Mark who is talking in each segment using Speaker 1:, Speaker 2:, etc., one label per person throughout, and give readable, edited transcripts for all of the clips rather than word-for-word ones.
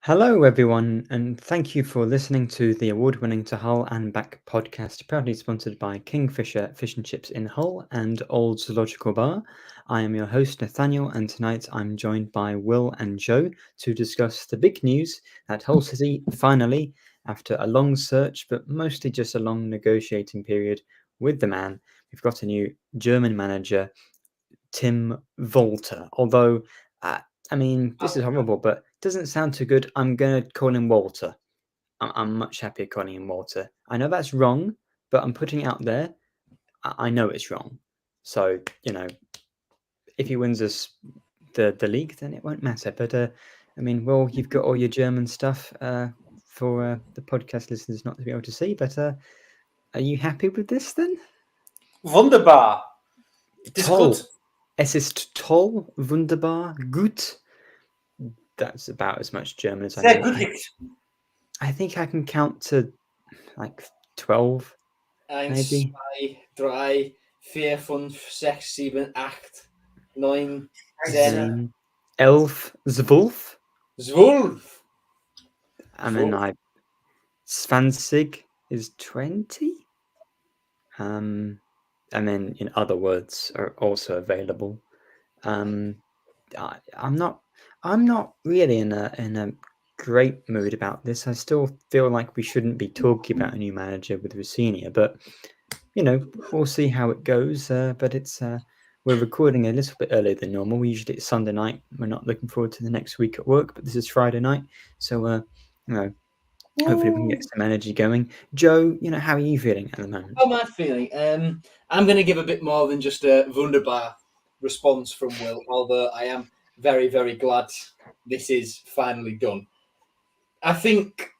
Speaker 1: Hello, everyone, and thank you for listening to the award-winning To Hull and Back podcast, proudly sponsored by Kingfisher Fish and Chips in Hull and Old Zoological Bar. I am your host, Nathaniel, and tonight I'm joined by Will and Joe to discuss the big news that Hull City finally, after a long search, but mostly just a long negotiating period with the man, we've got a new German manager, Tim Walter. Although, this is horrible, but doesn't sound too good. I'm going to call him Walter. I'm much happier calling him Walter. I know that's wrong, but I'm putting it out there. I know it's wrong. So, if he wins us the league, then it won't matter. But, Will, you've got all your German stuff for the podcast listeners not to be able to see. But are you happy with this then?
Speaker 2: Wunderbar.
Speaker 1: Toll. Es ist toll, wunderbar, gut. That's about as much German as I know. I think I can count to like 12, maybe.
Speaker 3: 1, 2, 3, 4, 5, 6, 7, 8, 9, 10.
Speaker 1: 11, 12.
Speaker 3: 12.
Speaker 1: 20 is 20. And then in other words are also available. I'm not really in a great mood about this. I still feel like we shouldn't be talking about a new manager with Rossignol, but we'll see how it goes. But it's we're recording a little bit earlier than normal. Usually it's Sunday night. We're not looking forward to the next week at work, but this is Friday night, so hopefully we can get some energy going. Joe, how are you feeling at the moment?
Speaker 3: How am I feeling? I'm going to give a bit more than just a wunderbar response from Will, although I am very, very glad this is finally done. I think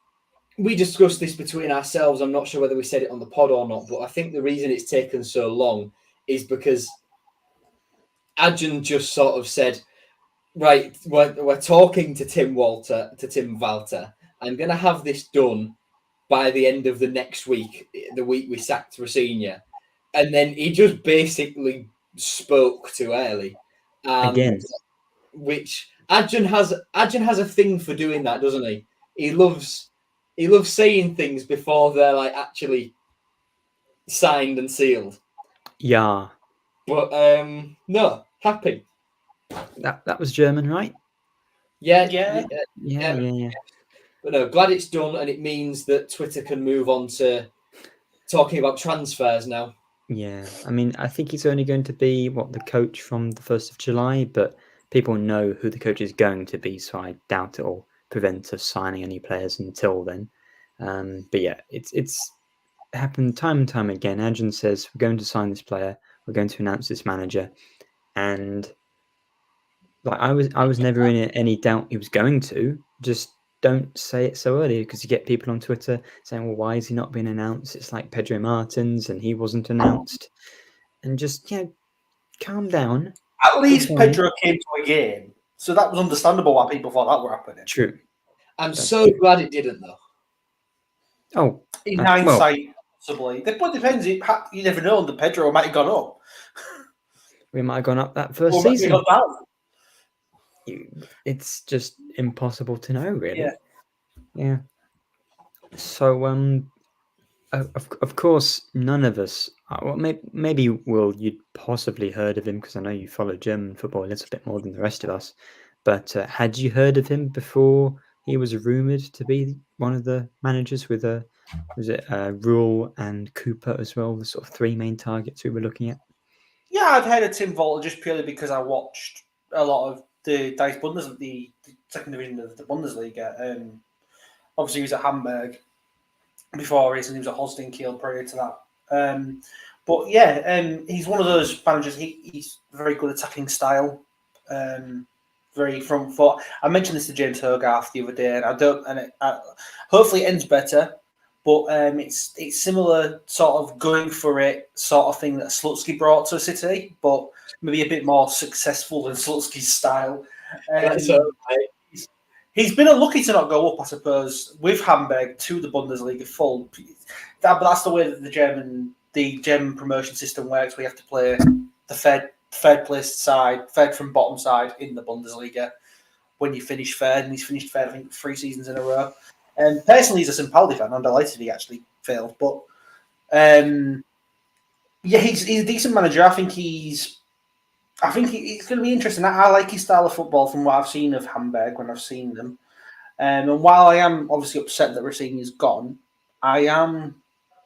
Speaker 3: we discussed this between ourselves. I'm not sure whether we said it on the pod or not, but I think the reason it's taken so long is because Adjan just sort of said, right, we're talking to Tim Walter. I'm going to have this done by the end of the next week, the week we sacked Rossignol. And then he just basically spoke too early.
Speaker 1: Again.
Speaker 3: Which Adjan has a thing for doing that, doesn't he? He loves saying things before they're like actually signed and sealed.
Speaker 1: Yeah.
Speaker 3: But no, happy.
Speaker 1: That was German, right?
Speaker 3: Yeah.
Speaker 1: But
Speaker 3: no, glad it's done, and it means that Twitter can move on to talking about transfers now.
Speaker 1: Yeah, I think he's only going to be the coach from the 1st of July, but people know who the coach is going to be, so I doubt it will prevent us signing any players until then. But yeah, it's happened time and time again. Adjan says we're going to sign this player, we're going to announce this manager, and I was never in any doubt he was going to. Just don't say it so early, because you get people on Twitter saying, well, why is he not being announced? It's like Pedro Martins and he wasn't announced. And just, calm down.
Speaker 2: At least Pedro came to a game, so that was understandable why people thought that were happening.
Speaker 1: True.
Speaker 3: I'm so glad it didn't, though.
Speaker 1: Oh.
Speaker 2: In hindsight, possibly. It depends. You never know, the Pedro might have gone up.
Speaker 1: We might have gone up that first season. It's just impossible to know, really. Yeah. So, of course, none of us. Well, maybe Will, you'd possibly heard of him because I know you follow German football a little bit more than the rest of us. But had you heard of him before he was rumored to be one of the managers with Rule and Cooper as well, the sort of three main targets we were looking at?
Speaker 2: Yeah, I'd heard of Tim Walter just purely because I watched a lot of the Dice Bundesliga, the second division of the Bundesliga. Obviously, he was at Hamburg before he was at Holstein Kiel prior to that. But yeah, he's one of those managers. He's very good attacking style, very front foot. I mentioned this to James Hogarth the other day, and hopefully it ends better. But it's similar sort of going for it sort of thing that Slutsky brought to City, but maybe a bit more successful than Slutsky's style. He's been unlucky to not go up, I suppose, with Hamburg to the Bundesliga full. But that's the way that the German promotion system works. We have to play the third placed side, third from bottom side in the Bundesliga. when you finish third, and he's finished third, I think, 3 seasons in a row. And personally, he's a St. Pauli fan. I'm delighted he actually failed. But, yeah, he's a decent manager. I think it's going to be interesting. I like his style of football from what I've seen of Hamburg when I've seen them. And while I am obviously upset that Rossini is gone, I am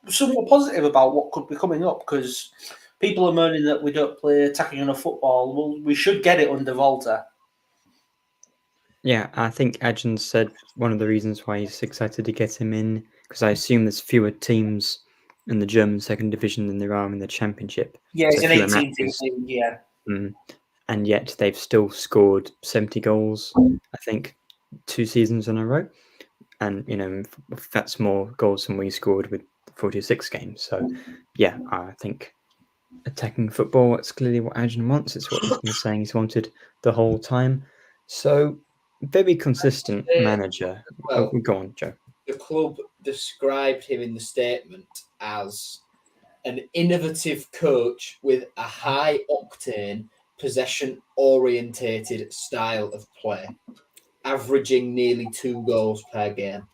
Speaker 2: somewhat positive about what could be coming up, because people are moaning that we don't play attacking enough football. Well, we should get it under Walter.
Speaker 1: Yeah, I think Ajin said one of the reasons why he's excited to get him in, because I assume there's fewer teams in the German second division than there are in the Championship.
Speaker 2: Yeah, it's
Speaker 1: So
Speaker 2: an
Speaker 1: fewer
Speaker 2: 18
Speaker 1: matches.
Speaker 2: team, yeah.
Speaker 1: And yet they've still scored 70 goals, I think, 2 seasons in a row. And, that's more goals than we scored with 46 games. So, yeah, I think attacking football, that's clearly what Ajin wants. It's what he's been saying he's wanted the whole time. So, very consistent manager.
Speaker 3: Well,
Speaker 1: Go on, Joe.
Speaker 3: The club described him in the statement as an innovative coach with a high-octane, possession-orientated style of play, averaging nearly 2 goals per game.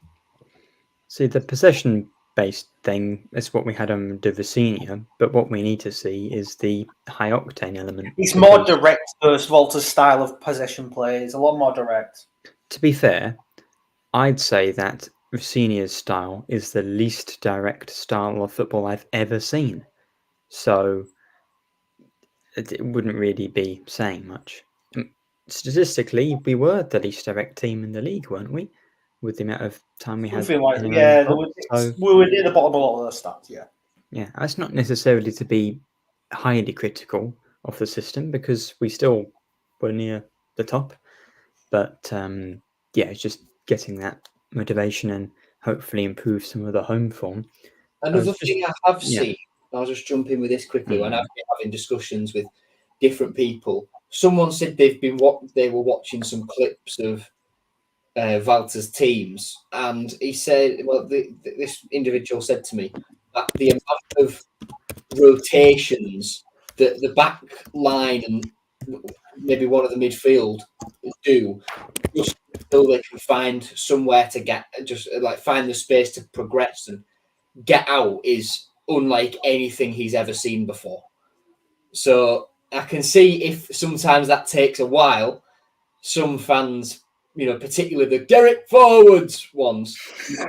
Speaker 1: See, the possession-based thing is what we had on De Vecina, but what we need to see is the high-octane element.
Speaker 2: It's more direct versus Walter's style of possession play. It's a lot more direct.
Speaker 1: To be fair, I'd say that Rossini's style is the least direct style of football I've ever seen. So it wouldn't really be saying much. Statistically, we were the least direct team in the league, weren't we? With the amount of time we had.
Speaker 2: We were near the bottom of a lot of those stats, yeah.
Speaker 1: Yeah, that's not necessarily to be highly critical of the system, because we still were near the top. But yeah, it's just getting that motivation and hopefully improve some of the home form.
Speaker 3: Another thing I have seen, I'll just jump in with this quickly, when I've been having discussions with different people. Someone said they were watching some clips of Walter's teams, and he said, well, this individual said to me that the amount of rotations that the back line and maybe one of the midfield do, just until they can find somewhere to get, just like find the space to progress and get out, is unlike anything he's ever seen before. So I can see if sometimes that takes a while, some fans, particularly the Derek forwards ones,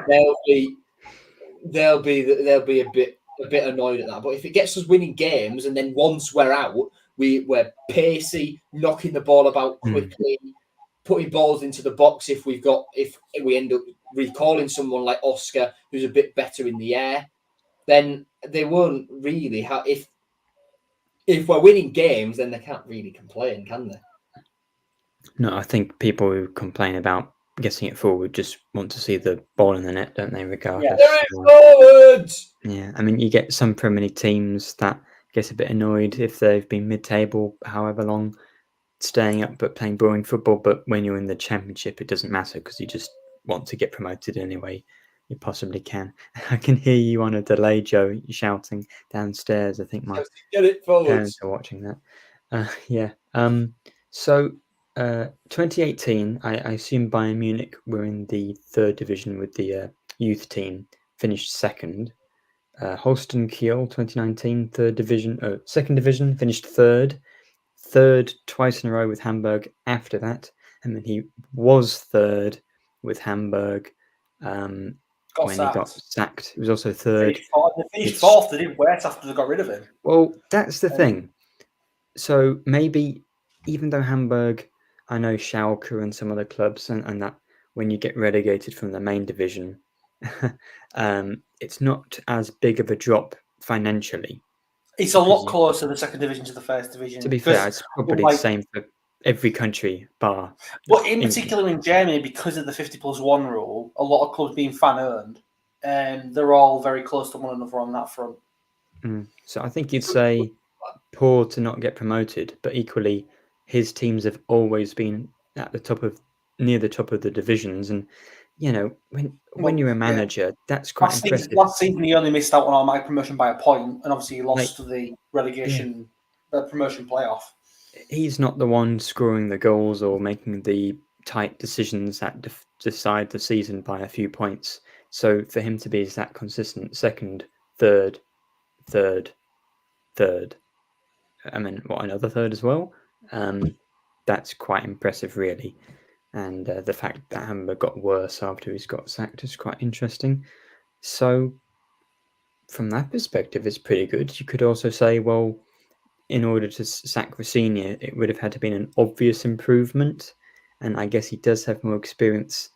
Speaker 3: they'll be a bit annoyed at that. But if it gets us winning games, and then once we're out, we're pacey, knocking the ball about quickly, putting balls into the box. If we end up recalling someone like Oscar, who's a bit better in the air, then they won't really have. If we're winning games, then they can't really complain, can they?
Speaker 1: No, I think people who complain about getting it forward just want to see the ball in the net, don't they? Regardless.
Speaker 3: Forwards!
Speaker 1: Yeah, I mean, you get some Premier League teams that get a bit annoyed if they've been mid-table however long, staying up but playing boring football. But when you're in the Championship, it doesn't matter, because you just want to get promoted anyway. You possibly can. I can hear you on a delay, Joe. You're shouting downstairs. I think my parents are watching that. Yeah. So 2018, I assume Bayern Munich were in the 3rd division with the youth team, finished 2nd. Holstein Kiel 2019, 3rd division, 2nd division, finished 3rd. 3rd twice in a row with Hamburg after that, and then he was 3rd with Hamburg when he got sacked. He was also 3rd.
Speaker 2: They finished 4th. They did worse after they got rid of him.
Speaker 1: Well, that's the thing. So maybe, even though Hamburg, I know Schalke and some other clubs, and that when you get relegated from the main division, it's not as big of a drop financially.
Speaker 2: It's a lot closer, the 2nd division to the 1st division.
Speaker 1: To be fair, it's probably the same for every country bar.
Speaker 2: But in particular in Germany, because of the 50+1 rule, a lot of clubs being fan-owned, and they're all very close to one another on that front.
Speaker 1: So I think you'd say poor to not get promoted, but equally his teams have always been at the top of, near the top of the divisions, and when you're a manager, that's quite impressive.
Speaker 2: Last season he only missed out on automatic promotion by a point, and obviously he lost to the relegation promotion playoff.
Speaker 1: He's not the one scoring the goals or making the tight decisions that decide the season by a few points. So for him to be that consistent, second, third, I mean, another third as well? That's quite impressive, really. And the fact that Hamburg got worse after he's got sacked is quite interesting. So from that perspective, it's pretty good. You could also say, well, in order to sack Rossini, it would have had to been an obvious improvement. And I guess he does have more experience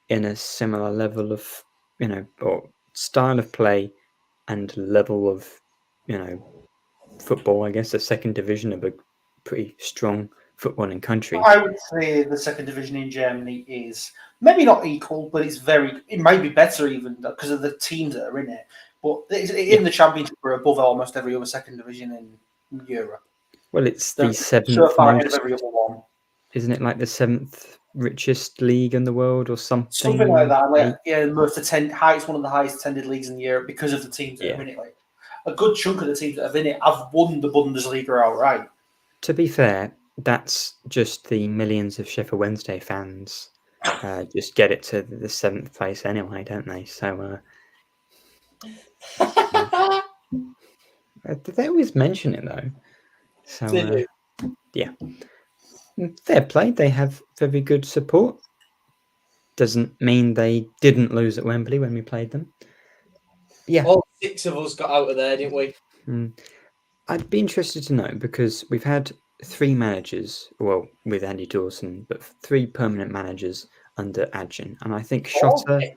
Speaker 1: in a similar level of, or style of play and level of, football. I guess the second division of a pretty strong footballing country.
Speaker 2: I would say the second division in Germany is maybe not equal, but it may be better even because of the teams that are in it. But in the Championship, we're above almost every other second division in Europe.
Speaker 1: Well, it's the seventh
Speaker 2: so far ahead of
Speaker 1: most,
Speaker 2: every other one.
Speaker 1: Isn't it like the seventh richest league in the world or something?
Speaker 2: Something like that. Like, yeah, it's one of the highest attended leagues in Europe because of the teams that are in it. Like, a good chunk of the teams that are in it have won the Bundesliga outright.
Speaker 1: To be fair, that's just the millions of Sheffield Wednesday fans just get it to the seventh place anyway, don't they? So they always mention it though. So yeah, fair play. They have very good support. Doesn't mean they didn't lose at Wembley when we played them. Yeah,
Speaker 3: all 6 of us got out of there, didn't we?
Speaker 1: I'd be interested to know because we've had 3 managers, well, with Andy Dawson, but 3 permanent managers under Adjin, and I think Schotter.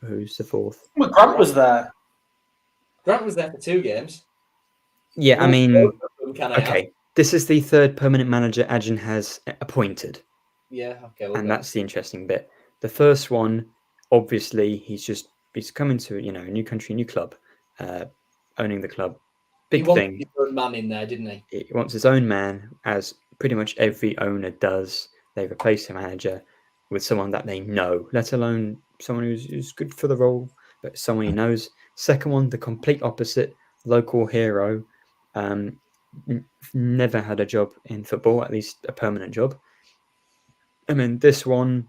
Speaker 1: Who's the 4th?
Speaker 2: Well, Grant was there.
Speaker 3: Grant was there for 2 games.
Speaker 1: Yeah, I mean, okay, this is the 3rd permanent manager Adjin has appointed.
Speaker 3: Yeah, okay.
Speaker 1: And that's the interesting bit. The first one, obviously, he's coming to a new country, new club, owning the club. Big thing.
Speaker 3: He wanted his own man in there, didn't he?
Speaker 1: He wants his own man, as pretty much every owner does. They replace the manager with someone that they know, let alone someone who's good for the role, but someone he knows. Second one, the complete opposite, local hero. Never had a job in football, at least a permanent job. I mean, this one,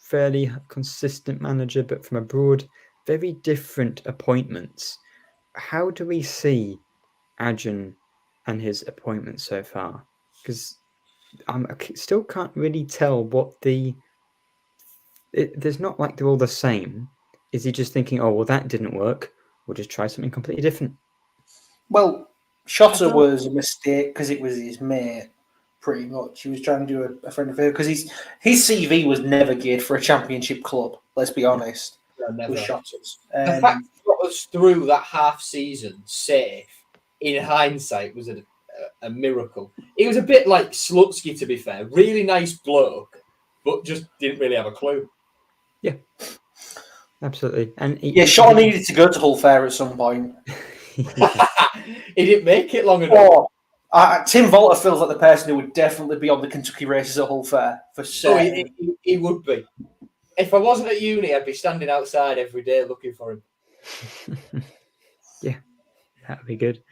Speaker 1: fairly consistent manager, but from abroad, very different appointments. How do we see Adjin and his appointments so far? Because I still can't really tell what there's not like they're all the same. Is he just thinking, oh, well, that didn't work, we'll just try something completely different?
Speaker 2: Well, Schotter was a mistake because it was his mate, pretty much. He was trying to do a friend of his because his CV was never geared for a championship club, let's be honest.
Speaker 3: Never.
Speaker 2: With Schotter's.
Speaker 3: The fact he got us through that half season safe, in hindsight, was a miracle. He was a bit like Slutsky, to be fair. Really nice bloke, but just didn't really have a clue.
Speaker 1: Yeah, absolutely. And
Speaker 2: Schotter needed to go to Hull Fair at some point.
Speaker 3: He didn't make it long enough.
Speaker 2: Tim Walter feels like the person who would definitely be on the Kentucky races at Hull Fair for sure.
Speaker 3: He would be. If I wasn't at uni, I'd be standing outside every day looking for him.
Speaker 1: Yeah, that'd be good.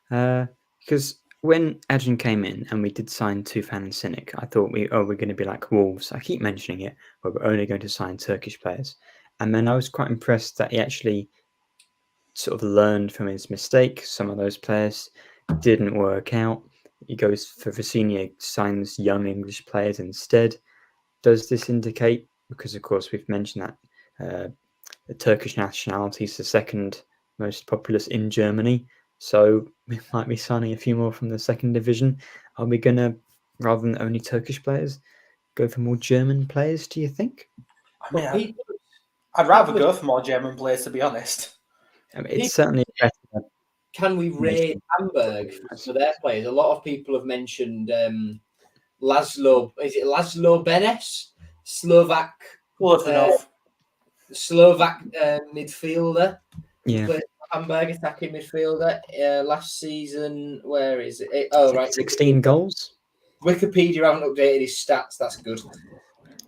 Speaker 1: Because when Adjin came in and we did sign Tufan and Sinek, I thought we're going to be like Wolves. I keep mentioning it, but we're only going to sign Turkish players. And then I was quite impressed that he actually sort of learned from his mistake. Some of those players didn't work out. He goes for Rossini, signs young English players instead. Does this indicate, because of course we've mentioned that the Turkish nationality is the second most populous in Germany, so we might be signing a few more from the second division. Are we going to, rather than only Turkish players, go for more German players, do you think?
Speaker 2: I mean, I'd rather go for more German players, to be honest.
Speaker 1: I mean, it's certainly better.
Speaker 3: Can we rate Hamburg for their players? A lot of people have mentioned Laszlo Benes, Slovak midfielder.
Speaker 1: Yeah.
Speaker 3: Played Hamburg attacking midfielder last season. Where is it? Oh, right.
Speaker 1: 16 goals.
Speaker 3: Wikipedia haven't updated his stats. That's good.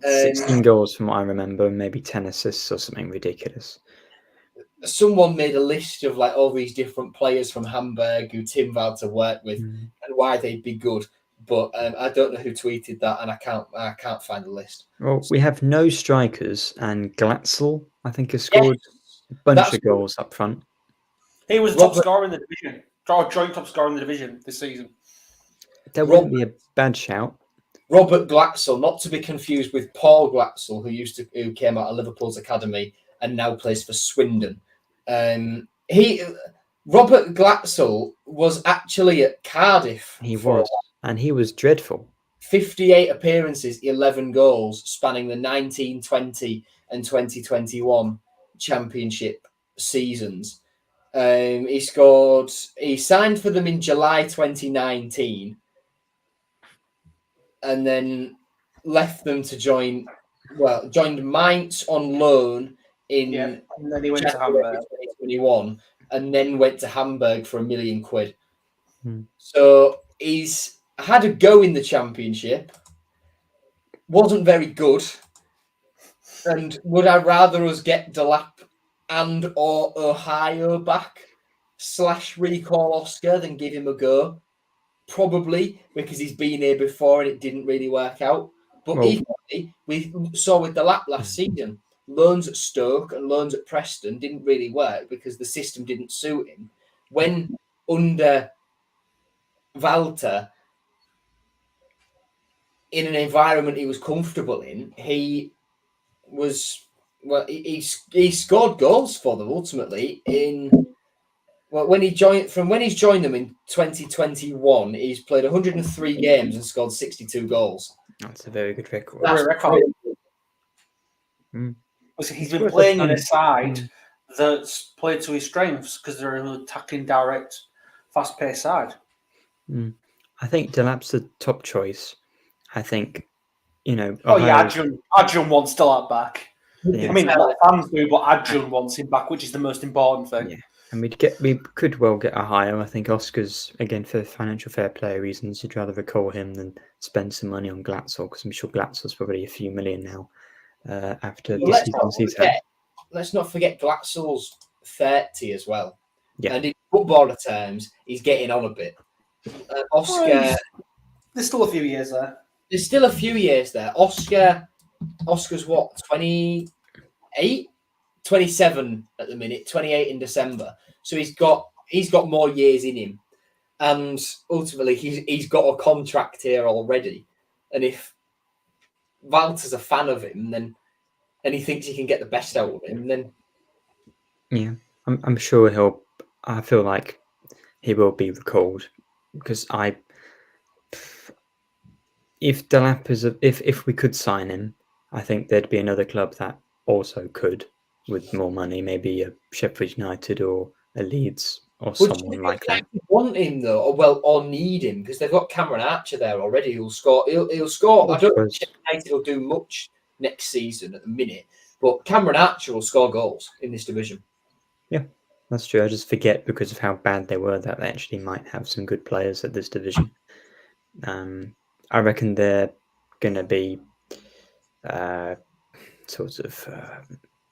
Speaker 1: 16 goals from what I remember, maybe 10 assists or something ridiculous.
Speaker 3: Someone made a list of like all these different players from Hamburg who Tim Walter worked with and why they'd be good. but I don't know who tweeted that, and I can't find the list.
Speaker 1: Well, we have no strikers, and Glatzel, I think, has scored a bunch of goals up front.
Speaker 2: He was top scorer in the division, joint top scorer in the division this season.
Speaker 1: That wouldn't be a bad shout.
Speaker 3: Robert Glatzel, not to be confused with Paul Glatzel, who came out of Liverpool's academy and now plays for Swindon. Robert Glatzel was actually at Cardiff.
Speaker 1: He was dreadful.
Speaker 3: 58 appearances, 11 goals, spanning the 1920 and 2021 championship seasons. He signed for them in July 2019 and then left them to joined Mainz on loan and then he went to Hamburg 2021 and then went to Hamburg for £1 million. So he's had a go in the championship, wasn't very good, and would I rather us get Delap and or Ohio back / recall Oscar than give him a go? Probably, because he's been here before and it didn't really work out. But equally, we saw with Delap last season, loans at Stoke and loans at Preston didn't really work because the system didn't suit him. When under Walter, in an environment he was comfortable in, he scored goals for them ultimately. When he's joined them in 2021, he's played 103 games and scored 62 goals.
Speaker 1: That's a very good record.
Speaker 2: That's a record. He's been playing on a side that's played to his strengths because they're an attacking, direct, fast-paced side.
Speaker 1: I think Delap's the top choice. I think,
Speaker 2: Adjun wants Delap back. Yeah. I mean, a lot of fans do, but Adjun wants him back, which is the most important thing.
Speaker 1: Yeah. And we could well get Ohio. I think Oscar's, again, for financial fair play reasons, you'd rather recall him than spend some money on Glatzel, because I'm sure Glatzel's probably a few million now after this season's he's had.
Speaker 3: Let's not forget Glatzel's 30 as well.
Speaker 1: Yeah.
Speaker 3: And in footballer terms, he's getting on a bit. Oscar...
Speaker 2: There's still a few years there.
Speaker 3: There's still a few years there. Oscar's what, 28? 27 at the minute, 28 in December. So he's got more years in him. And ultimately he's got a contract here already. And if Walter's a fan of him, and he thinks he can get the best out of him, then
Speaker 1: I'm sure I feel like he will be recalled, because if Delap if we could sign him, I think there'd be another club that also could, with more money, maybe a Sheffield United or a Leeds or someone like that.
Speaker 3: Want him though, or need him, because they've got Cameron Archer there already who'll score. He'll score. I don't think Sheffield United will do much next season at the minute, but Cameron Archer will score goals in this division.
Speaker 1: Yeah, that's true. I just forget, because of how bad they were, that they actually might have some good players at this division. I reckon they're going to be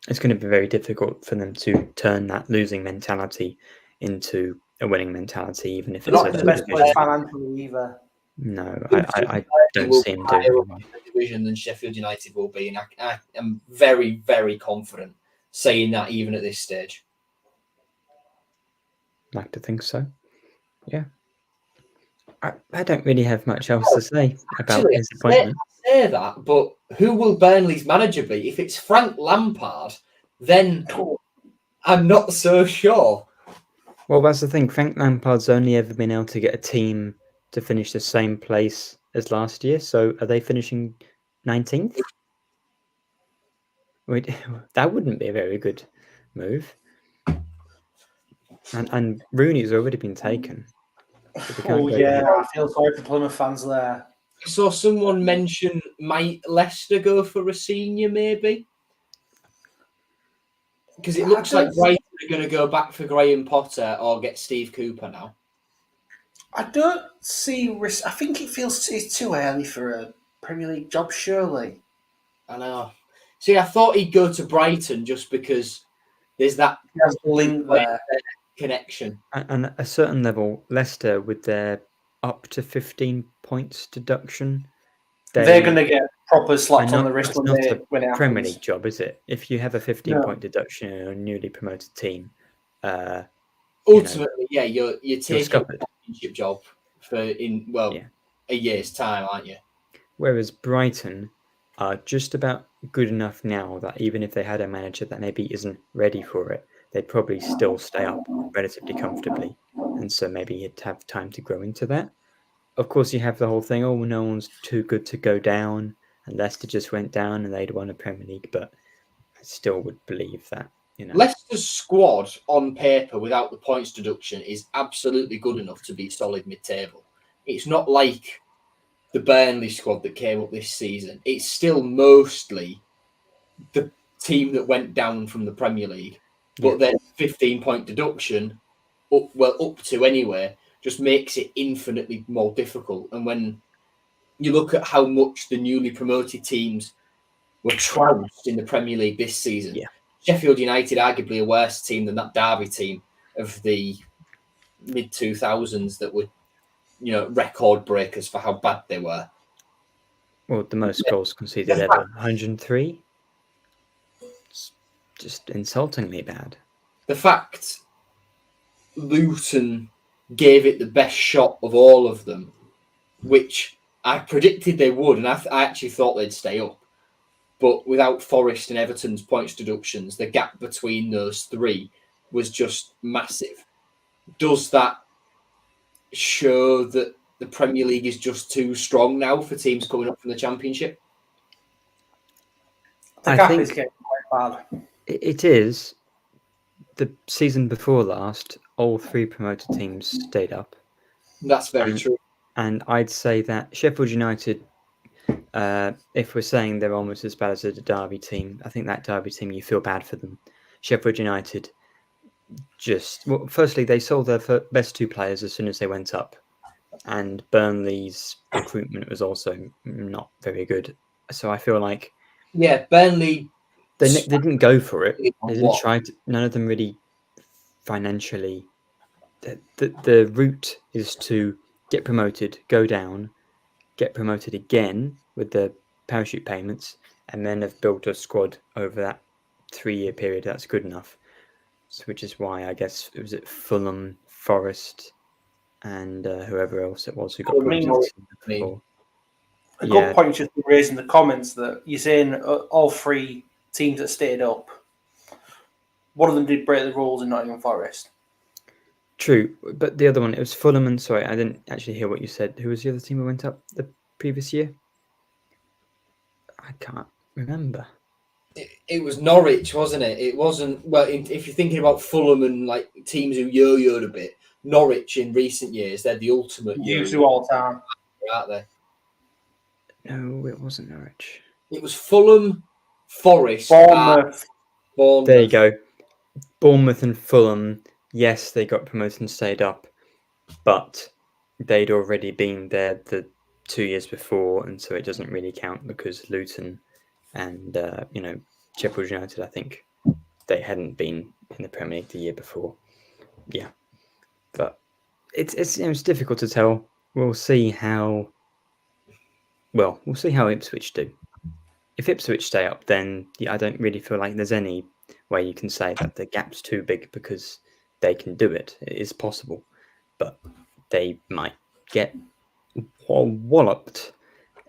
Speaker 1: it's going to be very difficult for them to turn that losing mentality into a winning mentality, even if it's
Speaker 2: not the best place financially either.
Speaker 1: No, I don't see him doing
Speaker 3: the division than Sheffield United will be, and I am very, very confident saying that even at this stage.
Speaker 1: Like to think so. Yeah. I don't really have much else to say about his appointment.
Speaker 3: I say that, but who will Burnley's manager be? If it's Frank Lampard, then I'm not so sure.
Speaker 1: Well, that's the thing. Frank Lampard's only ever been able to get a team to finish the same place as last year. So are they finishing 19th? Wait, that wouldn't be a very good move. And Rooney's already been taken.
Speaker 2: Oh yeah, I feel sorry for Plymouth fans there.
Speaker 3: I saw someone mention, might Leicester go for Rosenior maybe? Because it looks like Brighton are going to go back for Graham Potter or get Steve Cooper now.
Speaker 2: I don't see... I think it feels it's too early for a Premier League job, surely.
Speaker 3: I know. See, I thought he'd go to Brighton just because there's that
Speaker 2: link there.
Speaker 3: Connection.
Speaker 1: And at a certain level, Leicester, with their up to 15 points deduction.
Speaker 2: They're going to get proper slaps on the wrist
Speaker 1: It's not a
Speaker 2: when it happens.
Speaker 1: Premier League job, is it? If you have a 15-point deduction in a newly promoted team,
Speaker 3: ultimately, you're taking a
Speaker 1: scuppered.
Speaker 3: championship job for a year's time, aren't you?
Speaker 1: Whereas Brighton are just about good enough now that even if they had a manager that maybe isn't ready for it, they'd probably still stay up relatively comfortably. And so maybe you'd have time to grow into that. Of course, you have the whole thing, no one's too good to go down. And Leicester just went down and they'd won a Premier League. But I still would believe that,
Speaker 3: Leicester's squad on paper without the points deduction is absolutely good enough to be solid mid-table. It's not like the Burnley squad that came up this season. It's still mostly the team that went down from the Premier League, but then 15-point deduction, up to anyway, just makes it infinitely more difficult. And when you look at how much the newly promoted teams were trounced in the Premier League this season, Sheffield United arguably a worse team than that Derby team of the mid-2000s that were, record breakers for how bad they were.
Speaker 1: Well, the most goals conceded ever, 103. It's just insultingly bad.
Speaker 3: The fact Luton gave it the best shot of all of them, which I predicted they would, and I actually thought they'd stay up. But without Forest and Everton's points deductions, the gap between those three was just massive. Does that show that the Premier League is just too strong now for teams coming up from the Championship?
Speaker 2: The gap is getting quite bad.
Speaker 1: It is. The season before last, all three promoted teams stayed up.
Speaker 3: That's very true.
Speaker 1: And I'd say that Sheffield United, if we're saying they're almost as bad as a Derby team, I think that Derby team, you feel bad for them. Sheffield United firstly, they sold their best two players as soon as they went up. And Burnley's recruitment was also not very good. So I feel like...
Speaker 3: Yeah, Burnley...
Speaker 1: They didn't go for it. They didn't try to... None of them really financially... The route is to get promoted, go down, get promoted again with the parachute payments, and then have built a squad over that 3-year period that's good enough. So, which is why I guess it was at Fulham, Forest, and whoever else it was who got promoted before.
Speaker 2: A good point just been raised in the comments that you're saying all three teams that stayed up, one of them did break the rules in Nottingham Forest.
Speaker 1: True, but the other one, it was Fulham and... Sorry, I didn't actually hear what you said. Who was the other team who went up the previous year? I can't remember.
Speaker 3: It was Norwich, wasn't it? It wasn't... Well, if you're thinking about Fulham and like teams who yo-yoed a bit, Norwich in recent years, they're the ultimate
Speaker 2: yo-yo all time,
Speaker 3: aren't they?
Speaker 1: No, it wasn't Norwich.
Speaker 3: It was Fulham, Forest,
Speaker 2: Bournemouth.
Speaker 1: There you go. Bournemouth and Fulham, yes, they got promoted and stayed up, but they'd already been there the 2 years before, and so it doesn't really count because Luton and Sheffield United, I think they hadn't been in the Premier League the year before. Yeah, but it's difficult to tell. We'll see how Ipswich do. If Ipswich stay up, then I don't really feel like there's any way you can say that the gap's too big because they can do it. It is possible, but they might get walloped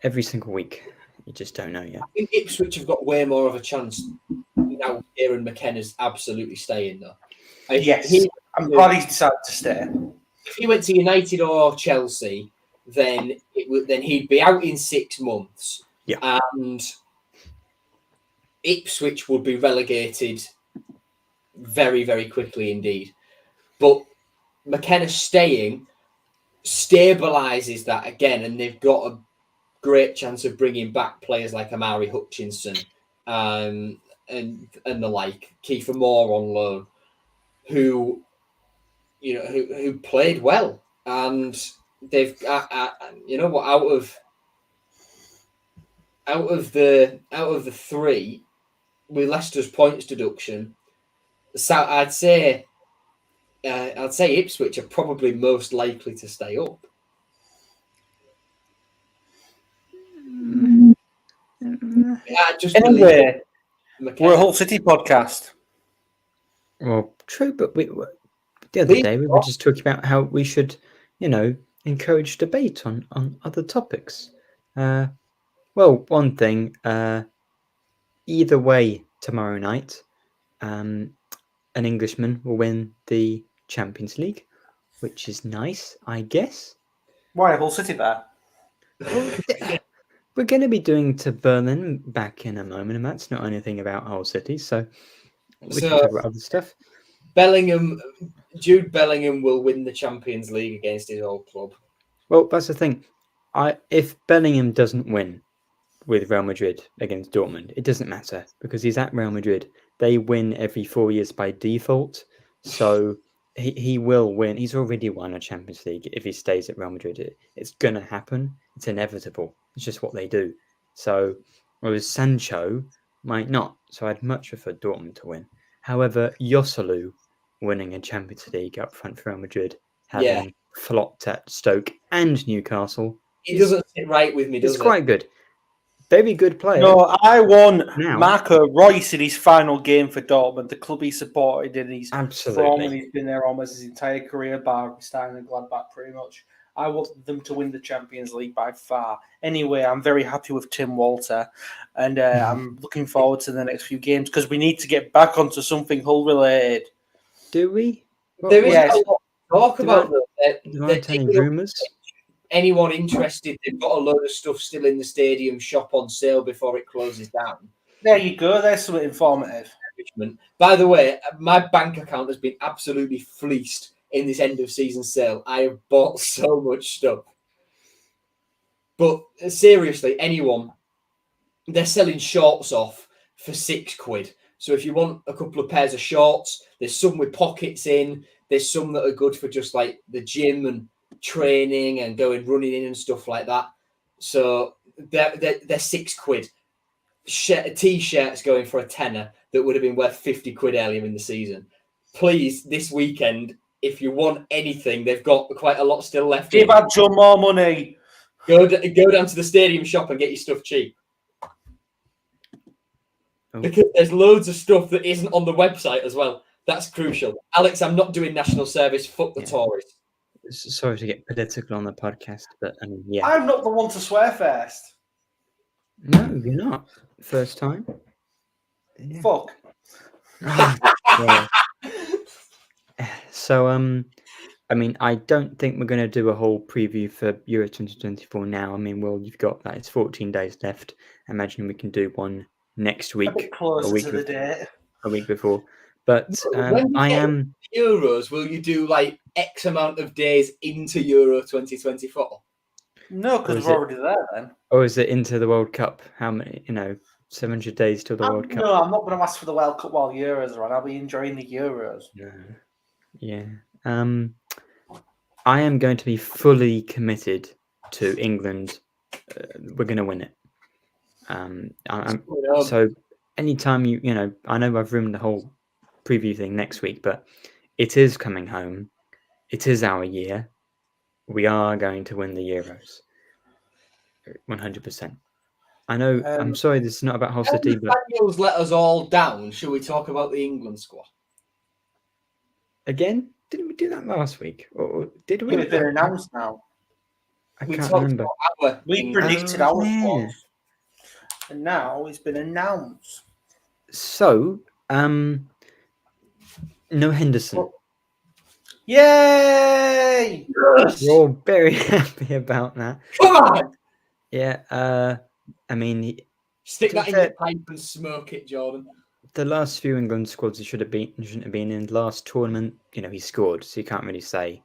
Speaker 1: every single week. You just don't know yet.
Speaker 3: I think Ipswich have got way more of a chance now. Kieran McKenna's absolutely staying though.
Speaker 2: Yes, I'm glad he's decided to stay.
Speaker 3: If he went to United or Chelsea, then he'd be out in 6 months.
Speaker 1: Yeah,
Speaker 3: and Ipswich would be relegated very, very quickly indeed. But McKenna staying stabilises that again, and they've got a great chance of bringing back players like Amari Hutchinson and the like, Kiefer Moore on loan, who played well, and they've out of the three with Leicester's points deduction, so I'd say Ipswich are probably most likely to stay up. I just believe
Speaker 2: Anyway,
Speaker 3: McKenna.
Speaker 2: we're a Hull City podcast.
Speaker 1: Well, true, but the other day we were just talking about how we should, encourage debate on other topics. Well, one thing, either way tomorrow night, an Englishman will win the Champions League, which is nice, I guess.
Speaker 2: Why a Hull City bear?
Speaker 1: Well, we're going to be doing to Berlin back in a moment, and that's not anything about Hull City, so we can talk about other stuff.
Speaker 3: Jude Bellingham will win the Champions League against his old club.
Speaker 1: Well, that's the thing. If Bellingham doesn't win with Real Madrid against Dortmund, it doesn't matter because he's at Real Madrid. They win every 4 years by default, so he will win. He's already won a Champions League if he stays at Real Madrid. It's going to happen. It's inevitable. It's just what they do. So, whereas Sancho might not. So I'd much prefer Dortmund to win. However, Joselu winning a Champions League up front for Real Madrid, having flopped at Stoke and Newcastle.
Speaker 3: It doesn't sit right with me, does it?
Speaker 1: It's quite good. Very good player.
Speaker 2: No, I want
Speaker 1: Now-
Speaker 2: Marco Reus in his final game for Dortmund, the club he supported in his
Speaker 1: Absolutely.
Speaker 2: form, and he's been there almost his entire career, bar starting in Gladbach pretty much. I want them to win the Champions League by far. Anyway, I'm very happy with Tim Walter, and I'm looking forward to the next few games because we need to get back onto something Hull related.
Speaker 1: Do we?
Speaker 3: There is
Speaker 2: Yes.
Speaker 3: a lot to talk about.
Speaker 1: There aren't any rumours?
Speaker 3: Anyone interested, they've got a load of stuff still in the stadium shop on sale before it closes down.
Speaker 2: There you go. There's something informative.
Speaker 3: By the way, my bank account has been absolutely fleeced in this end of season sale. I have bought so much stuff. But seriously, anyone, they're selling shorts off for £6. So if you want a couple of pairs of shorts, there's some with pockets in. There's some that are good for just like the gym and training and going running in and stuff like that. So they're £6. T-shirts going for a tenner that would have been worth £50 earlier in the season. Please, this weekend, if you want anything, they've got quite a lot still left.
Speaker 2: Give Adjo more money.
Speaker 3: Go down to the stadium shop and get your stuff cheap.
Speaker 1: Oh.
Speaker 3: Because there's loads of stuff that isn't on the website as well. That's crucial. Alex, I'm not doing national service. Fuck the Tories.
Speaker 1: Sorry to get political on the podcast, but I mean, yeah.
Speaker 2: I'm not the one to swear first.
Speaker 1: No, you're not. First time. Yeah.
Speaker 2: Fuck.
Speaker 1: Yeah. So, I mean, I don't think we're going to do a whole preview for Euro 2024 now. I mean, well, you've got that. It's 14 days left. I imagine we can do one next week.
Speaker 2: A bit closer to the date.
Speaker 1: A week before. But
Speaker 3: When
Speaker 1: I
Speaker 3: you get
Speaker 1: am...
Speaker 3: Euros, will you do like X amount of days into Euro 2024?
Speaker 2: No,
Speaker 1: Or
Speaker 2: because
Speaker 1: is
Speaker 2: we're
Speaker 1: it-
Speaker 2: already there then.
Speaker 1: Or is it into the World Cup? How many, 700 days till the World Cup?
Speaker 2: No, I'm not going to ask for the World Cup while Euros are on. I'll be enjoying the Euros.
Speaker 1: No. Yeah. I am going to be fully committed to England. We're going to win it. So anytime I know I've ruined the whole preview thing next week, but it is coming home. It is our year. We are going to win the Euros. 100%. I know. I'm sorry, this is not about Hull City, but
Speaker 3: Daniels let us all down. Should we talk about the England squad?
Speaker 1: again, didn't we do that last week? Or did we?
Speaker 2: It's been announced now.
Speaker 1: I
Speaker 3: We
Speaker 1: can't
Speaker 3: talked
Speaker 1: remember.
Speaker 3: about our
Speaker 2: We
Speaker 3: England-
Speaker 2: predicted
Speaker 1: Oh,
Speaker 2: our
Speaker 1: yeah.
Speaker 2: squads. And now it's been announced.
Speaker 1: So, no Henderson.
Speaker 2: Yay!
Speaker 1: You're very happy about that.
Speaker 3: Come on!
Speaker 1: Yeah. I mean,
Speaker 3: Stick
Speaker 1: To
Speaker 3: that
Speaker 1: be
Speaker 3: in
Speaker 1: fair-
Speaker 3: your pipe and smoke it, Jordan.
Speaker 1: the last few England squads he shouldn't have been in. Last tournament, he scored, so you can't really say,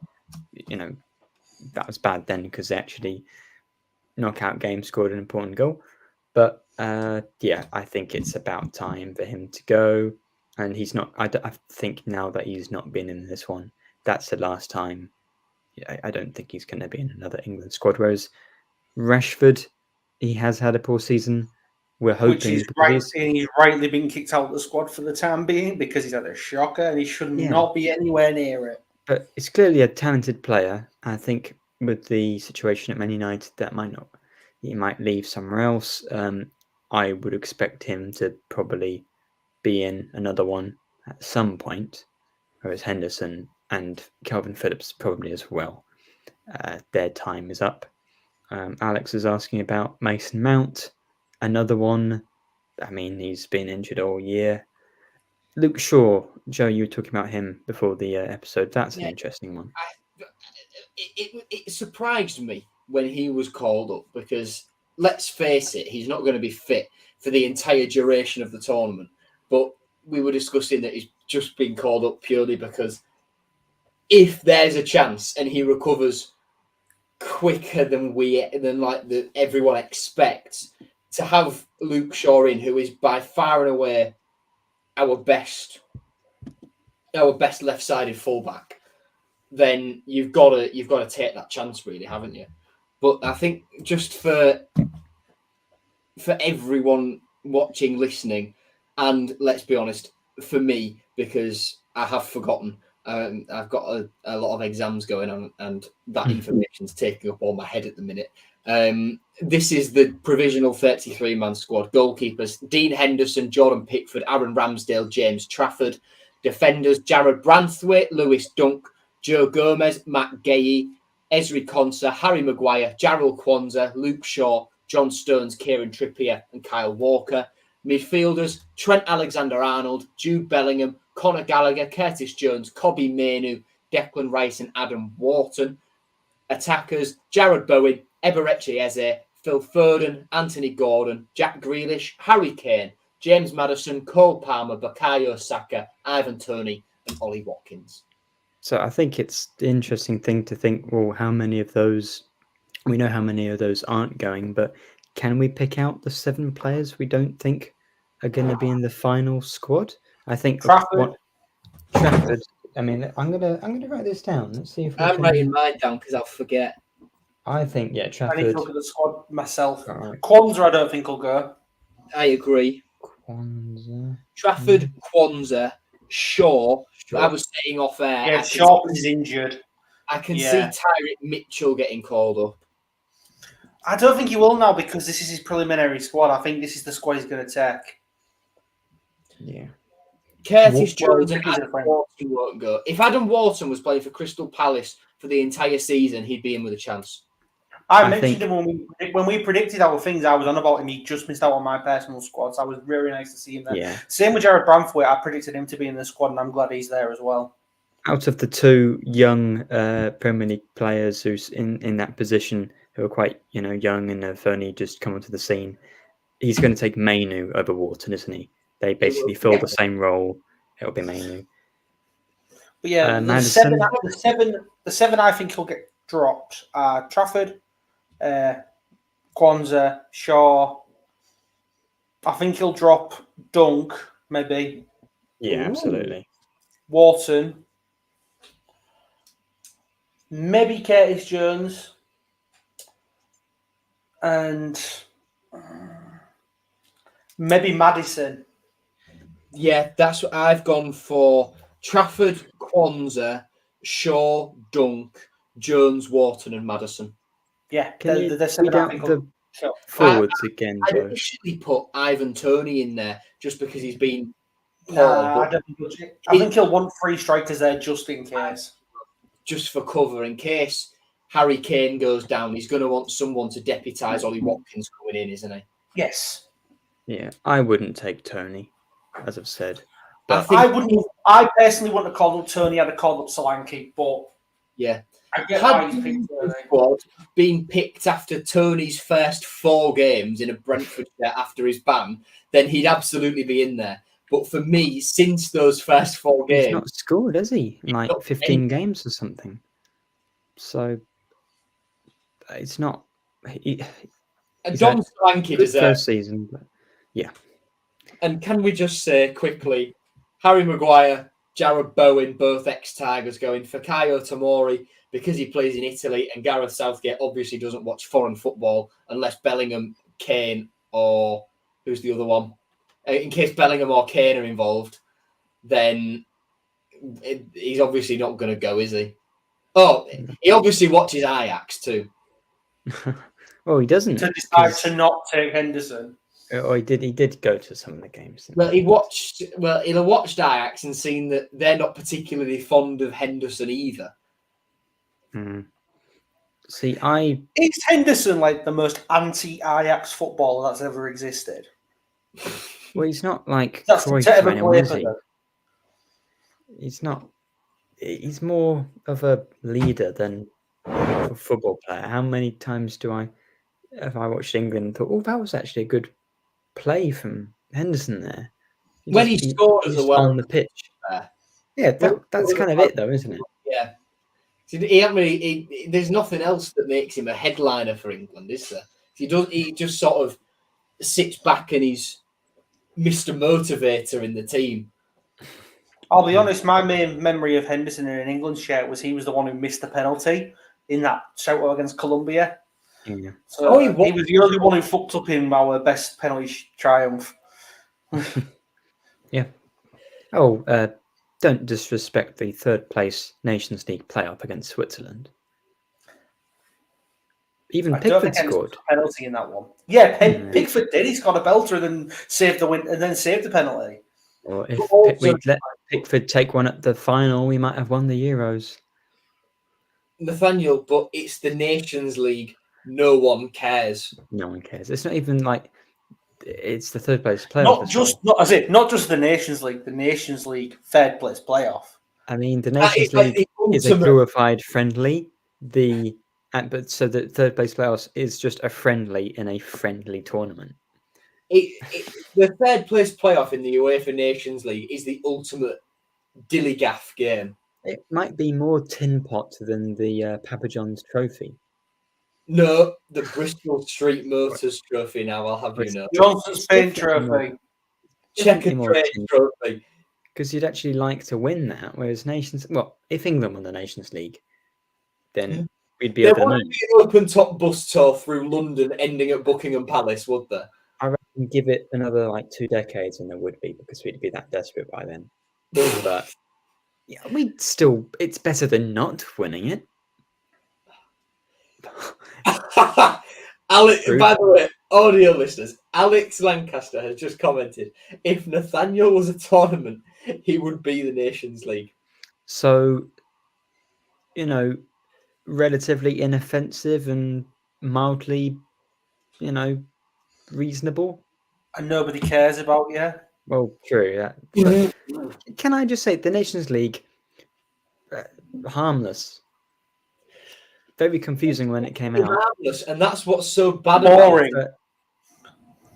Speaker 1: that was bad then because they actually knockout game scored an important goal. But yeah, I think it's about time for him to go, and he's not. I think now that he's not been in this one, that's the last time. I don't think he's going to be in another England squad. Whereas Rashford, he has had a poor season. We're
Speaker 2: Which
Speaker 1: hoping
Speaker 2: is right, he's rightly been kicked out of the squad for the time being because he's had a shocker and he should not be anywhere near it.
Speaker 1: But it's clearly a talented player. I think with the situation at Man United, that might not. He might leave somewhere else. I would expect him to probably be in another one at some point, whereas Henderson and Calvin Phillips probably as well. Their time is up. Alex is asking about Mason Mount, another one. I mean, he's been injured all year. Luke Shaw, Joe, you were talking about him before the episode. That's an interesting one.
Speaker 3: It surprised me when he was called up because, let's face it, he's not going to be fit for the entire duration of the tournament. But we were discussing that he's just been called up purely because if there's a chance and he recovers quicker than everyone expects, to have Luke Shaw in, who is by far and away our best left-sided fullback, then you've got to take that chance, really, haven't you? But I think just for everyone watching, listening, and let's be honest, for me, because I have forgotten. I've got a lot of exams going on, and that information's taking up all my head at the minute. This is the provisional 33-man squad. Goalkeepers: Dean Henderson, Jordan Pickford, Aaron Ramsdale, James Trafford. Defenders: Jared Branthwaite, Lewis Dunk, Joe Gomez, Matt Gay, Ezri Konsa, Harry Maguire, Jarrell Kwanzaa, Luke Shaw, John Stones, Kieran Trippier, and Kyle Walker. Midfielders: Trent Alexander-Arnold, Jude Bellingham, Conor Gallagher, Curtis Jones, Kobbie Mainoo, Declan Rice, and Adam Wharton. Attackers: Jared Bowen, Eberechi Eze, Phil Foden, Anthony Gordon, Jack Grealish, Harry Kane, James Maddison, Cole Palmer, Bukayo Saka, Ivan Toney, and Ollie Watkins.
Speaker 1: So I think it's the interesting thing to think, well, how many of those, we know how many of those aren't going, but can we pick out the 7 players we don't think are going to be in the final squad? I think
Speaker 2: Trafford.
Speaker 1: I mean, I'm gonna write this down. Let's see if
Speaker 3: I'm writing mine down because I'll forget.
Speaker 1: I think Trafford.
Speaker 2: I need to look at the squad myself.
Speaker 1: Right.
Speaker 2: Kwanzaa, I don't think will go.
Speaker 3: I agree.
Speaker 1: Kwanzaa.
Speaker 3: Trafford, Kwanzaa, Shaw. I was saying off air.
Speaker 2: Yeah, Shaw is injured.
Speaker 3: I can see Tyrick Mitchell getting called up.
Speaker 2: I don't think he will now because this is his preliminary squad. I think this is the squad he's going to take.
Speaker 1: Yeah.
Speaker 3: Curtis Jones and Adam Wharton won't go. If Adam Wharton was playing for Crystal Palace for the entire season, he'd be in with a chance.
Speaker 2: I mentioned him when we predicted our things. I was on about him. He just missed out on my personal squad, so I was really nice to see him there.
Speaker 1: Yeah.
Speaker 2: Same with Jared Branthwaite. I predicted him to be in the squad, and I'm glad he's there as well.
Speaker 1: Out of the 2 young Premier League players who's in that position, who are quite young and have only just come onto the scene, he's going to take Mainoo over Wharton, isn't he? They basically fill the same role. It'll be Mainoo.
Speaker 2: But yeah, the seven I think he'll get dropped are Trafford, Kwanzaa, Shaw. I think he'll drop Dunk, maybe.
Speaker 1: Yeah, absolutely.
Speaker 2: Wharton. Maybe Curtis Jones. And maybe Maddison.
Speaker 3: Yeah, that's what I've gone for. Trafford, Kwanzaa, Shaw, Dunk, Jones, Wharton, and Maddison.
Speaker 2: Yeah,
Speaker 1: Can you read out the forwards again,
Speaker 3: I
Speaker 1: Joe?
Speaker 3: initially put Ivan Toney in there just because he's been poor.
Speaker 2: I think he'll want 3 strikers there just in case.
Speaker 3: Just for cover, in case Harry Kane goes down, he's going to want someone to deputise Ollie Watkins coming in, isn't he?
Speaker 2: Yes.
Speaker 1: Yeah, I wouldn't take Toney, as I've said.
Speaker 2: But I personally wouldn't have called up Toney. I'd have called up Solanke, but
Speaker 3: yeah.
Speaker 2: I get why he's picked Toney.
Speaker 3: Being picked after Tony's first 4 games in a Brentford shirt after his ban, then he'd absolutely be in there. But for me, since those first 4 games,
Speaker 1: he's not scored, has he? In like 15 games or something. So it's not.
Speaker 3: John Solanke deserves
Speaker 1: season, but yeah.
Speaker 3: And can we just say quickly, Harry Maguire, Jared Bowen, both ex-Tigers going. Fikayo Tomori, because he plays in Italy, and Gareth Southgate obviously doesn't watch foreign football unless Bellingham, Kane, or who's the other one? In case Bellingham or Kane are involved, then he's obviously not going to go, is he? Oh, he obviously watches Ajax too.
Speaker 1: Oh, he doesn't.
Speaker 2: To decide to not take Henderson.
Speaker 1: Or he did go to some of the games. didn't
Speaker 3: Well,
Speaker 1: he?
Speaker 3: he'll have watched Ajax and seen that they're not particularly fond of Henderson either.
Speaker 1: Hmm. See,
Speaker 2: Is Henderson like the most anti-Ajax footballer that's ever existed?
Speaker 1: well, he's not like
Speaker 2: That's to
Speaker 1: Cruyff or
Speaker 2: ever
Speaker 1: anyone,
Speaker 2: play
Speaker 1: is
Speaker 2: for
Speaker 1: he?
Speaker 2: them.
Speaker 1: He's not. He's more of a leader than a football player. How many times have I watched England and thought, oh, that was actually a good play from Henderson there?
Speaker 3: When he scored as
Speaker 1: he's
Speaker 3: well.
Speaker 1: on the pitch. Yeah, that's kind of it, though, isn't it?
Speaker 3: Yeah. There's nothing else that makes him a headliner for England, is there? He just sort of sits back and he's Mr. Motivator in the team.
Speaker 2: I'll be honest, my main memory of Henderson in an England shirt was he was the one who missed the penalty in that shootout against Colombia.
Speaker 1: Yeah.
Speaker 2: So he was the only one who fucked up in our best penalty triumph.
Speaker 1: Yeah. Oh, don't disrespect the third place Nations League playoff against Switzerland. Even
Speaker 2: I don't
Speaker 1: Pickford
Speaker 2: think
Speaker 1: scored.
Speaker 2: a penalty in that one. Yeah, Pickford did. He scored a belter and then saved the win and then saved the penalty.
Speaker 1: Or if we'd let Pickford take one at the final, we might have won the Euros.
Speaker 3: Nathaniel, but it's the Nations League. No one cares.
Speaker 1: No one cares. It's not even like it's the third place playoff.
Speaker 2: Not just the Nations League third place playoff.
Speaker 1: I mean, the Nations League is a glorified friendly. But so the third place playoffs is just a friendly in a friendly tournament.
Speaker 3: The third place playoff in the UEFA Nations League is the ultimate dilly-gaff game.
Speaker 1: It might be more tin pot than the Papa John's trophy.
Speaker 3: No, the Bristol Street Motors trophy now, I'll have you know.
Speaker 2: Johnson Spain trophy.
Speaker 3: Checker trade trophy.
Speaker 1: Because you'd actually like to win that, whereas if England won the Nations League, then we'd be over the moon.
Speaker 3: Be an open top bus tour through London ending at Buckingham Palace, would there?
Speaker 1: I reckon give it another 2 decades and there would be, because we'd be that desperate by then. But yeah, it's better than not winning it.
Speaker 3: Alex, by the way, audio listeners, Alex Lancaster has just commented, if Nathaniel was a tournament, he would be the Nations League.
Speaker 1: So, relatively inoffensive and mildly, reasonable.
Speaker 2: And nobody cares about you.
Speaker 1: Well, true. Yeah. Can I just say, the Nations League, harmless. Very confusing when it came out.
Speaker 3: Harmless, and that's what's so bad
Speaker 2: Boring.
Speaker 3: about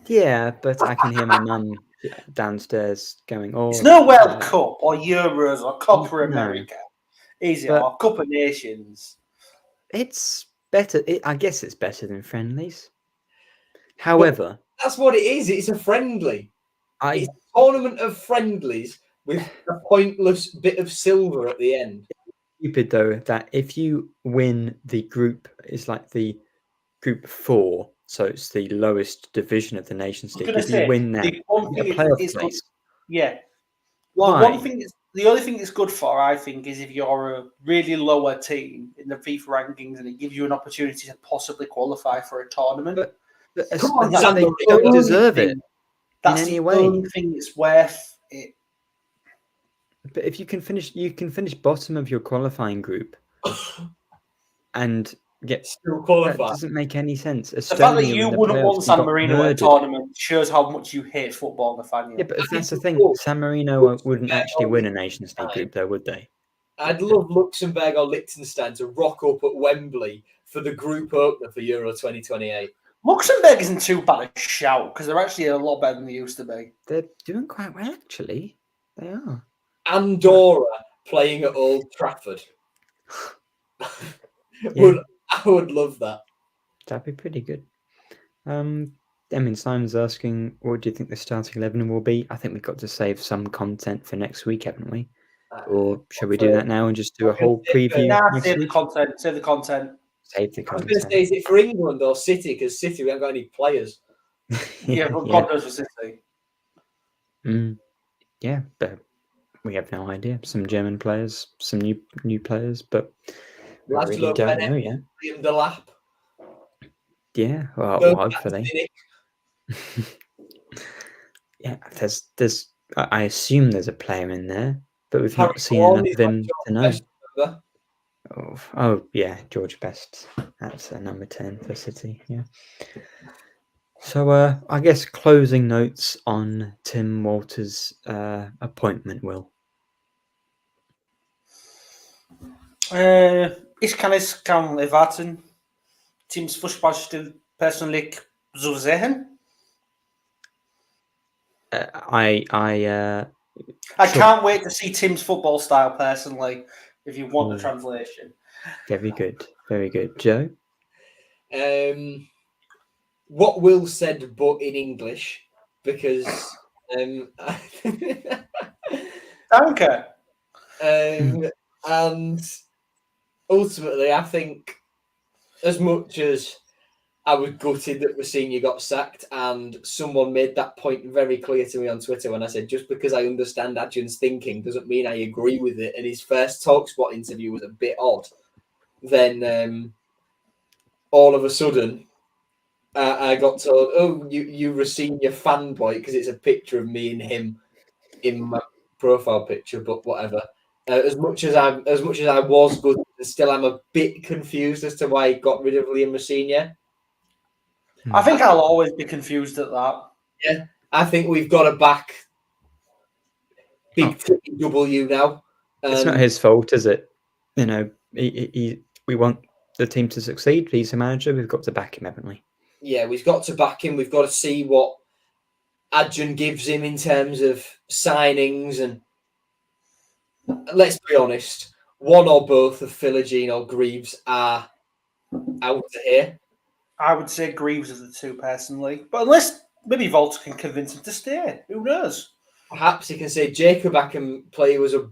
Speaker 1: it. But I can hear my mum downstairs going, "Oh,
Speaker 2: it's no World Cup or Euros or Copa America. Easy, or Cup of Nations.
Speaker 1: It's better. I guess it's better than friendlies. However,
Speaker 3: that's what it is. It's a friendly. It's a tournament of friendlies with a pointless bit of silver at the end.
Speaker 1: Stupid though that if you win the group, it's like the group 4, so it's the lowest division of the Nations League. If you win that, playoff place.
Speaker 2: Yeah.
Speaker 1: Why?
Speaker 2: The only thing it's good for, I think, is if you're a really lower team in the FIFA rankings and it gives you an opportunity to possibly qualify for a tournament.
Speaker 1: But they don't deserve it
Speaker 2: in any way. That's the only thing it's worth it.
Speaker 1: But if you can finish bottom of your qualifying group and
Speaker 3: still qualify.
Speaker 1: That doesn't make any sense.
Speaker 2: The fact that you wouldn't want San Marino at a tournament shows how much you hate football, Nathaniel.
Speaker 1: Yeah, but that's the thing. San Marino wouldn't actually win a Nations League group, though, would they?
Speaker 3: I'd love Luxembourg or Liechtenstein to rock up at Wembley for the group opener for Euro 2028.
Speaker 2: Luxembourg isn't too bad a shout because they're actually a lot better than they used to be.
Speaker 1: They're doing quite well, actually. They are.
Speaker 3: Andorra playing at Old Trafford. I would love that.
Speaker 1: That'd be pretty good. Simon's asking, what do you think the starting 11 will be? I think we've got to save some content for next week, haven't we? Or should we do that now and just do a whole preview?
Speaker 2: Save the content. Save the content.
Speaker 1: I was going
Speaker 3: to say, is it for England or City? Because City, we haven't got any players.
Speaker 2: Yeah, but God knows for City.
Speaker 1: Yeah, but we have no idea. Some German players, some new players, but we really don't know yet.
Speaker 3: The lap.
Speaker 1: Yeah, well, hopefully. Yeah, I assume there's a player in there, but we've
Speaker 3: Harry
Speaker 1: not seen
Speaker 3: Vaughan
Speaker 1: enough
Speaker 3: is
Speaker 1: of
Speaker 3: like
Speaker 1: him to
Speaker 3: George
Speaker 1: know.
Speaker 3: Best, remember?
Speaker 1: Oh yeah, George Best. That's number 10 for City. Yeah. So I guess closing notes on Tim Walter's appointment, Will.
Speaker 2: Ich kann es kaum erwarten, Teams Fußballstil persönlich zu sehen.
Speaker 1: I Sure.
Speaker 2: can't wait to see Tim's football style personally, if you want the translation.
Speaker 1: Very good. Very good. Joe?
Speaker 3: What Will said, but in English, because
Speaker 2: Danke.
Speaker 3: and ultimately, I think as much as I was gutted that Rosenior got sacked, and someone made that point very clear to me on Twitter when I said, just because I understand Adrian's thinking doesn't mean I agree with it, and his first TalkSport interview was a bit odd, then all of a sudden I got told, oh, you Rosenior fanboy, because it's a picture of me and him in my profile picture, but whatever. As much as I was good, still I'm a bit confused as to why he got rid of Liam Rosenior.
Speaker 2: I think I'll always be confused at that.
Speaker 3: Yeah, I think we've got to back Big W now.
Speaker 1: It's not his fault, is it? You know, we want the team to succeed. He's a manager. We've got to back him, haven't we?
Speaker 3: Yeah, we've got to back him. We've got to see what Adrian gives him in terms of signings. And let's be honest, one or both of Philogene or Greaves are out of here.
Speaker 2: I would say Greaves are the two personally, but unless maybe Walter can convince him to stay, who knows?
Speaker 3: Perhaps he can say Jacob I can play was a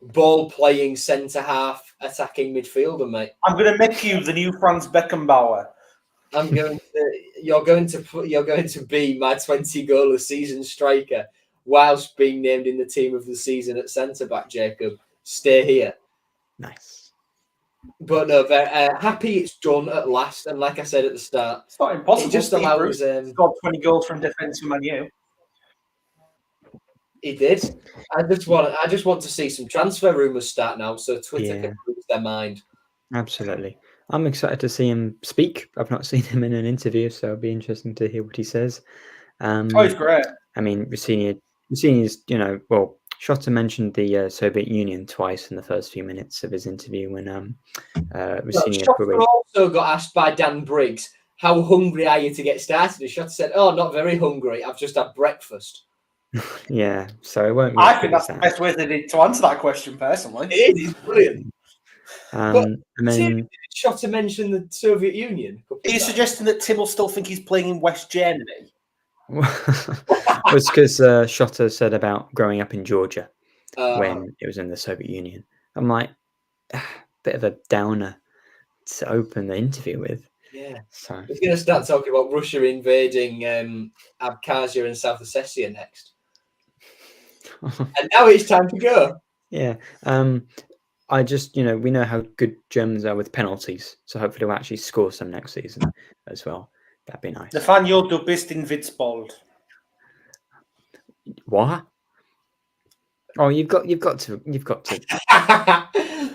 Speaker 3: ball-playing centre half, attacking midfielder, mate.
Speaker 2: I'm going to make you the new Franz Beckenbauer.
Speaker 3: You're going to be my 20-goal a season striker, whilst being named in the team of the season at centre back. Jacob, stay here.
Speaker 1: Nice.
Speaker 3: But no, happy it's done at last. And like I said at the start,
Speaker 2: it's not impossible.
Speaker 3: It just allows
Speaker 2: scored 20 goals from defence for Man U.
Speaker 3: He did. I just want to see some transfer rumours start now, so Twitter can lose their mind.
Speaker 1: Absolutely. I'm excited to see him speak. I've not seen him in an interview, so it'll be interesting to hear what he says.
Speaker 2: He's great.
Speaker 1: I mean, Rosenior's, well, Schotter mentioned the Soviet Union twice in the first few minutes of his interview when Rosenior
Speaker 3: Schotter also got asked by Dan Briggs, how hungry are you to get started? And Schotter said, oh, not very hungry. I've just had breakfast.
Speaker 1: Yeah, so it won't.
Speaker 2: I think that's the best way to answer that question, personally.
Speaker 3: It is brilliant.
Speaker 1: But and then
Speaker 3: did Schotter mention the Soviet Union?
Speaker 2: Are you suggesting that Tim will still think he's playing in West Germany?
Speaker 1: It's because Schotter said about growing up in Georgia when it was in the Soviet Union. I'm like, bit of a downer to open the interview with.
Speaker 3: Yeah.
Speaker 1: So
Speaker 3: we're going to start talking about Russia invading Abkhazia and South Ossetia next. And now it's time to go.
Speaker 1: Yeah. I just, we know how good Germans are with penalties. So hopefully we'll actually score some next season as well. That'd be nice.
Speaker 2: Nathaniel, du bist in Witzbold.
Speaker 1: What? Oh, you've got to.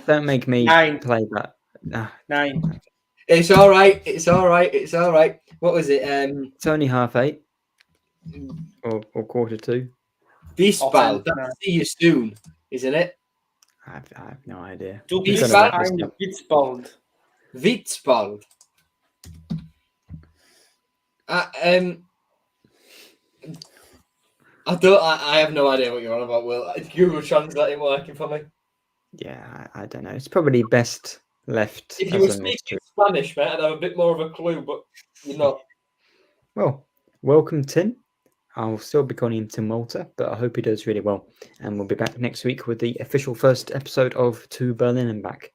Speaker 1: Don't make me play that.
Speaker 2: 9.
Speaker 3: It's all right. It's all right. What was it?
Speaker 1: It's only 8:30 or 2:45.
Speaker 3: Witzbold. See you soon, isn't it?
Speaker 1: I have no idea.
Speaker 2: Du bist in Witzbold.
Speaker 3: Witzbold. I have no idea what you're on about, Will. Google Translate ain't working for me.
Speaker 1: Yeah, I don't know. It's probably best left.
Speaker 3: If you were speaking Spanish, mate, I'd have a bit more of a clue, but you're not.
Speaker 1: Well, welcome, Tim. I'll still be calling him Tim Walter, but I hope he does really well. And we'll be back next week with the official first episode of To Berlin and Back.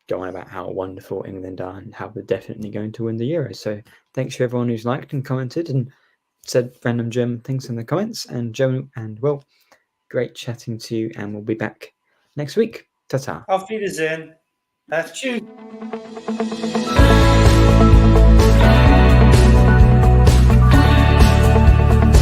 Speaker 1: Go on about how wonderful England are and how they're definitely going to win the Euro. So thanks to everyone who's liked and commented and said random German things in the comments. And Joe and Will, great chatting to you. And we'll be back next week. Ta-ta.
Speaker 2: Auf Wiedersehen.
Speaker 3: Tschüss.